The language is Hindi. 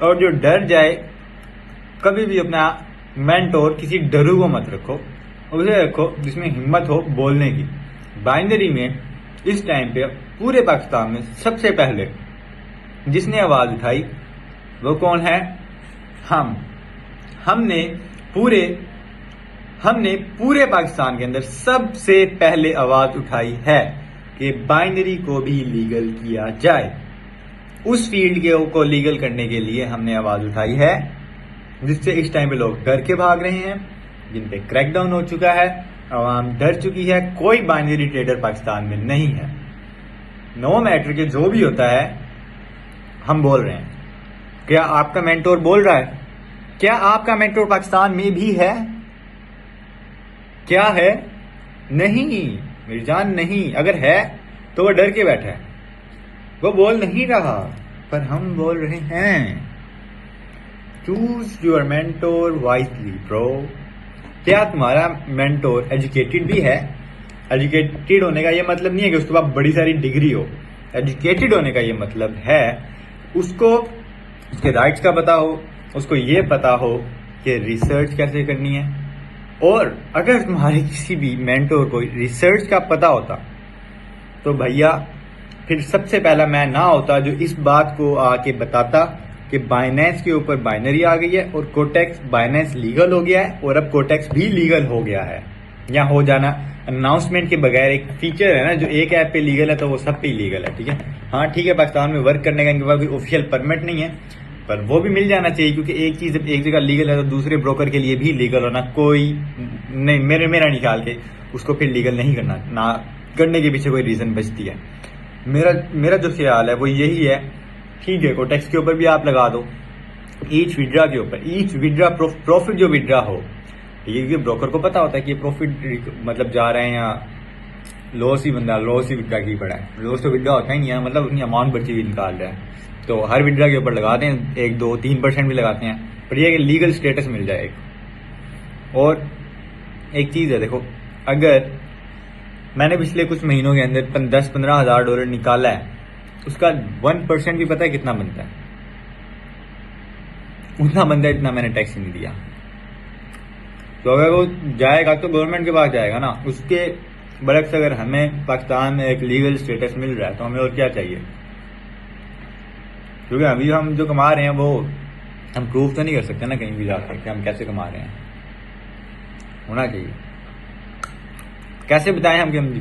और जो डर जाए, कभी भी अपना मेंटोर किसी डरू को मत रखो, उसे रखो जिसमें हिम्मत हो बोलने की। बाइनरी में इस टाइम पे पूरे पाकिस्तान में सबसे पहले जिसने आवाज उठाई वो कौन है? हमने पूरे पाकिस्तान के अंदर सबसे पहले आवाज उठाई है कि बाइनरी को भी लीगल किया जाए। उस फील्ड को लीगल करने के लिए हमने आवाज उठाई है, जिससे इस टाइम पे लोग डर के भाग रहे हैं, जिन पे क्रैकडाउन हो चुका है, आवाम डर चुकी है। कोई बाइनरी ट्रेडर पाकिस्तान में नहीं है। नो मैटर के जो भी होता है हम बोल रहे हैं। क्या आपका मेंटोर बोल रहा है? क्या आपका मेंटोर पाकिस्तान में भी है? क्या है? नहीं मिर्जान, नहीं। अगर है तो वो डर के बैठा है, वो बोल नहीं रहा, पर हम बोल रहे हैं। Choose your mentor wisely bro. क्या तुम्हारा मेंटोर एजुकेटेड भी है? एजुकेटेड होने का ये मतलब नहीं है कि उसके पास बड़ी सारी डिग्री हो। एजुकेटेड होने का ये मतलब है उसको उसके राइट्स का पता हो, उसको ये पता हो कि रिसर्च कैसे करनी है। और अगर तुम्हारे किसी भी मेंटोर को रिसर्च का पता होता तो भैया फिर सबसे पहला मैं ना होता जो इस बात को आके बताता कि बाइनेंस के ऊपर बाइनरी आ गई है और कोटेक्स बाइनेंस लीगल हो गया है, और अब कोटेक्स भी लीगल हो गया है। यहाँ हो जाना अनाउंसमेंट के बगैर एक फीचर है ना, जो एक ऐप पे लीगल है तो वो सब पे लीगल है। ठीक है, हाँ ठीक है, पाकिस्तान में वर्क करने का इनके पास कोई ऑफिशियल परमिट नहीं है, पर वो भी मिल जाना चाहिए, क्योंकि एक चीज एक जगह लीगल है तो दूसरे ब्रोकर के लिए भी लीगल होना कोई नहीं, मेरा नहीं ख्याल के उसको फिर लीगल नहीं करना, ना करने के पीछे कोई रीजन बचती है। मेरा जो ख्याल है वो यही है। ठीक है, कोटेक्स के ऊपर भी आप लगा दो, ईच विड्रा के ऊपर, ईच विड्रा प्रॉफिट जो विड्रा हो, ये ब्रोकर को पता होता है कि ये प्रॉफिट मतलब जा रहे हैं या लॉस ही, बंदा लॉस ही विड्रा की पड़ा है। लॉस तो विड्रा होता ही नहीं है, मतलब उतनी अमाउंट बची हुई निकाल रहा है, तो हर विड्रा के ऊपर लगाते हैं 1, 2, 3% भी लगाते हैं, पर ये लीगल स्टेटस मिल जाए एक। और एक चीज है, देखो, अगर मैंने पिछले कुछ महीनों के अंदर 10-15 हज़ार डॉलर निकाला है, उसका 1% भी पता है कितना बनता है? उतना बनता है जितना मैंने टैक्स नहीं दिया। तो अगर वो जाएगा तो गवर्नमेंट के पास जाएगा ना। उसके बरक्स अगर हमें पाकिस्तान में एक लीगल स्टेटस मिल रहा है तो हमें और क्या चाहिए? क्योंकि अभी हम जो कमा रहे हैं वो हम प्रूव तो नहीं कर सकते ना कहीं भी जाकर कि हम कैसे कमा रहे हैं। होना चाहिए। कैसे बताएं हम कि हम